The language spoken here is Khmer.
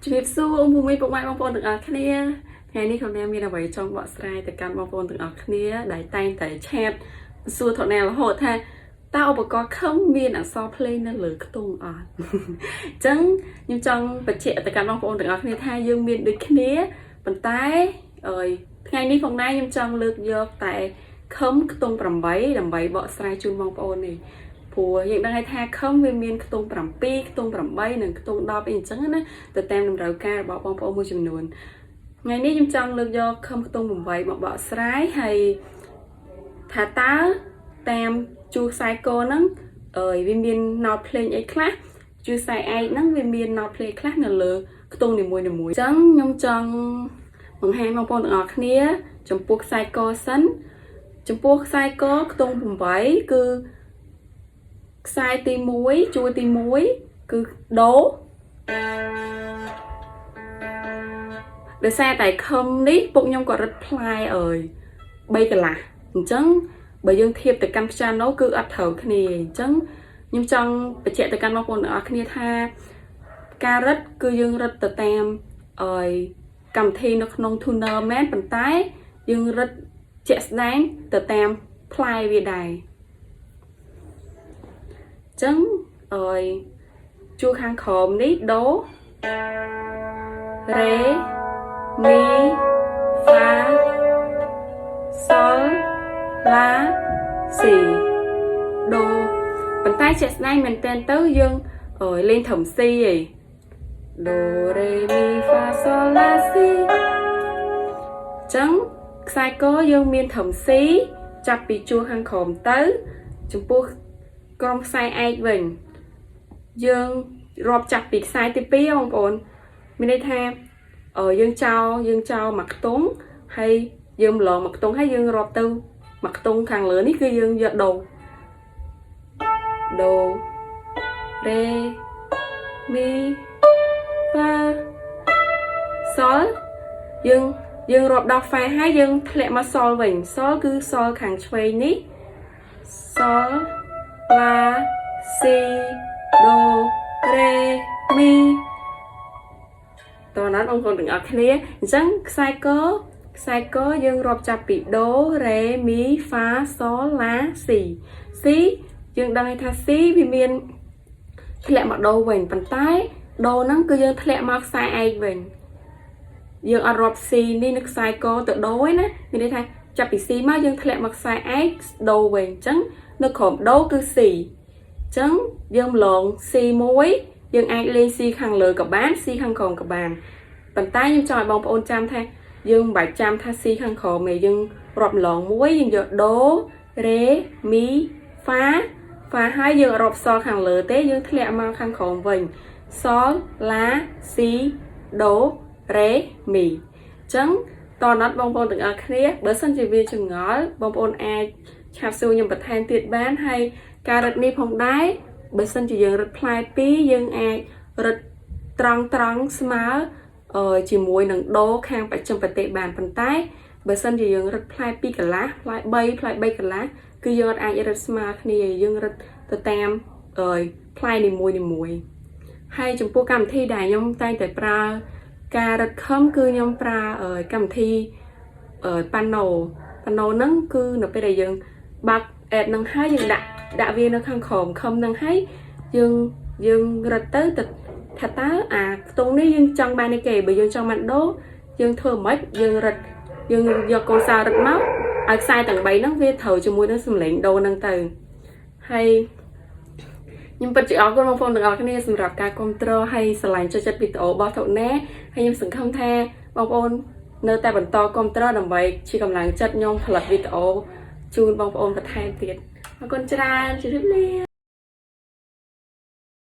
ជំរាបសួរôngភូមិពុកម៉ែបងប្អូនទាំងអស់គ្នាថ្ងៃនេះខ្ញុំមានអ្វីចង់បកស្រាយទៅកាន់បងប្អូនទាំងអស់គ្នាដែលតែងតែឆាតសួរថតណែរហូតថាតើឧបករណ៍ខឹមមានអក្សរភ្លេងនៅលើខ្ទង់អត់អញ្ចឹងខ្ញុំចង់បញ្ជាក់ទៅកាន់បងប្អូនទាំងអស់គ្នាថាយើងមានដូចគ្នាប៉ុន្តែថ្ងៃនេះផងដែរខ្ញុំចង់លើកយកតែខឹមខ្ទង់8ដើម្បីបកស្រាយជូនបងប្អូននេះព្រោះយើងដឹងថាខឹមវាមានខ្ទង់7ខ្ទង់8និងខ្ទង់10អីអញ្ចឹងណាទៅតាមតម្រូវការរបស់បងប្អូនមួយចំនួនថ្ងៃនេះខ្ញុំចង់លើកយកខឹមខ្ទង់8មកបកស្រាយហើយថាតើតាមជួរខ្សែកហ្នឹងវាមានណោតភ្លេងអីខ្លះជួរខ្សែឯកហ្នឹងវាមានណោតភ្លេងខ្លះនៅលើខ្ទង់នីមួយៗអញ្ចឹងខ្ញុំចង់បង្ហាញបងប្អូនទាំងអស់គ្នាចំពោះខ្សែកសិនចំពោះខ្សែកខ្ទង់8គឺខ្សែទី1ជួរទី1គឺដូដោយសារតែខឹមនេះពុកខ្ញុំក៏រឹតផ្លែ3កន្លះអញ្ចឹងបើយើងធៀបទៅកាន់ព្យ៉ាណូគឺអត់ត្រូវគ្នាអញ្ចឹងខ្ញុំចង់បញ្ជាក់ទៅកាន់បងប្អូនទាំងអស់គ្នាថាការរឹតគឺយើងរឹតទៅតាមកម្មវិធីនៅក្នុង tuner មែនប៉ុន្តែយើងរឹតជាក់ស្ដែងទៅតាមផ្លែវាដែរអញ្ចឹងជួរខាងក្រោមនេះដូរ៉េមីហ្វាសូលឡាស៊ីដូប៉ុន្តែជាក់ស្ដែងមែនតើទៅយើងលេងត្រឹមស៊ីឯងដូរ៉េមីហ្វាសូលឡាស៊ីអញ្ចឹងខ្សែកយើងមានត្រឹមស៊ីចាប់ពីជួរខាងក្រោមទៅចំពោះក្រុមខ្សែឯកវិញយើងរាប់ចាប់ពីខ្សែទី2បងប្អូនមានន័យថាយើងចោលមួយខ្ទង់ហើយយើងម្លងមួយខ្ទង់ហើយយើងរាប់ទៅមួយខ្ទង់ខាងលើនេះគឺយើងយកដូរ៉េមីហ្វាសូលយើងរាប់ដល់ហ្វាហើយយើងធ្លាក់មកសូលវិញសូលគឺសូលខាងឆ្វេងនេះសូលឡាស៊ីដូរ៉េមីតោះណាបងប្អូនទាំងអស់គ្នាអញ្ចឹងខ្សែកយើងរាប់ចាប់ពីដូរ៉េមីហ្វាសូលឡាស៊ីយើងដឹងថាស៊ីវាមានធ្លាក់មកដូវិញប៉ុន្តែដូហ្នឹងគឺយើងធ្លាក់មកខ្សែឯកវិញយើងអត់រាប់ស៊ីនេះនៅខ្សែកទៅដូឯណាមានន័យថាចាប់ពីស៊ីមកយើងធ្លាក់មកខ្សែឯកដូវិញអញ្ចឹងនៅក្រោមដូគឺស៊ីអញ្ចឹងយើងម្លងស៊ីមួយយើងអាចលេងស៊ីខាងលើក៏បានស៊ីខាងក្រោមក៏បានប៉ុន្តែខ្ញុំចង់ឲ្យបងប្អូនចាំថាយើងមិនបាច់ចាំថាស៊ីខាងក្រោមទេយើងរាប់ម្លងមួយយើងយកដូរ៉េមីហ្វាហើយយើងរាប់សខាងលើទេយើងធ្លាក់មកខាងក្រោមវិញសូលឡាស៊ីដូរ៉េមីអញ្ចឹងតើណាត់បងប្អូនទាំងអស់គ្នាបើសិនជាវាចម្ងល់បងប្អូនអាចឆាប់សួរខ្ញុំបន្ថែមទៀតបានហើយការរឹតនេះផងដែរបើសិនជាយើងរឹតផ្លែ2យើងអាចរឹតត្រង់ស្មើជាមួយនឹងដូខាងបច្ចឹមប្រទេសបានប៉ុន្តែបើសិនជាយើងរឹតផ្លែ2កន្លះផ្លែ3កន្លះគឺយើងអាចរឹតស្មើគ្នាយើងរឹតទៅតាមផ្លែនីមួយហើយចំពោះកម្មវិធីដែលខ្ញុំតែងតែប្រើការរឹតខឹមគឺខ្ញុំប្រើកម្មវិធីប៉ាណូហ្នឹងគឺនៅពេលដែលយើងបើកអេដហ្នឹងហើយយើងដាក់វានៅខាងក្រោមខឹមហ្នឹងហើយយើងរឹតទៅថាតើអាខ្ទង់នេះយើងចង់បានឯគេបើយើងចង់បានដូយើងធ្វើមិនយើងរឹតយើងយកកូនសោរឹតមកឲ្យខ្សែទាំង3ហ្នឹងវាត្រូវជាមួយនឹងសំឡេងដូហ្នឹងទៅហើយខ្ញុំពិតជាអរគុណបងប្អូនទាំងអស់គ្នាសម្រាប់ការគាំទ្រហើយស្រឡាញ់ចូលចិត្តវីដេអូរបស់ថុកណែហើយខ្ញុំសង្ឃឹមថាបងប្អូននៅតែបន្តគាំទ្រដើម្បីជាកម្លាំងចិត្តខ្ញុំផលិតវីដេអូជូនបងប្អូនបន្ថែមទៀតអរគុណច្រើនជម្រាបលា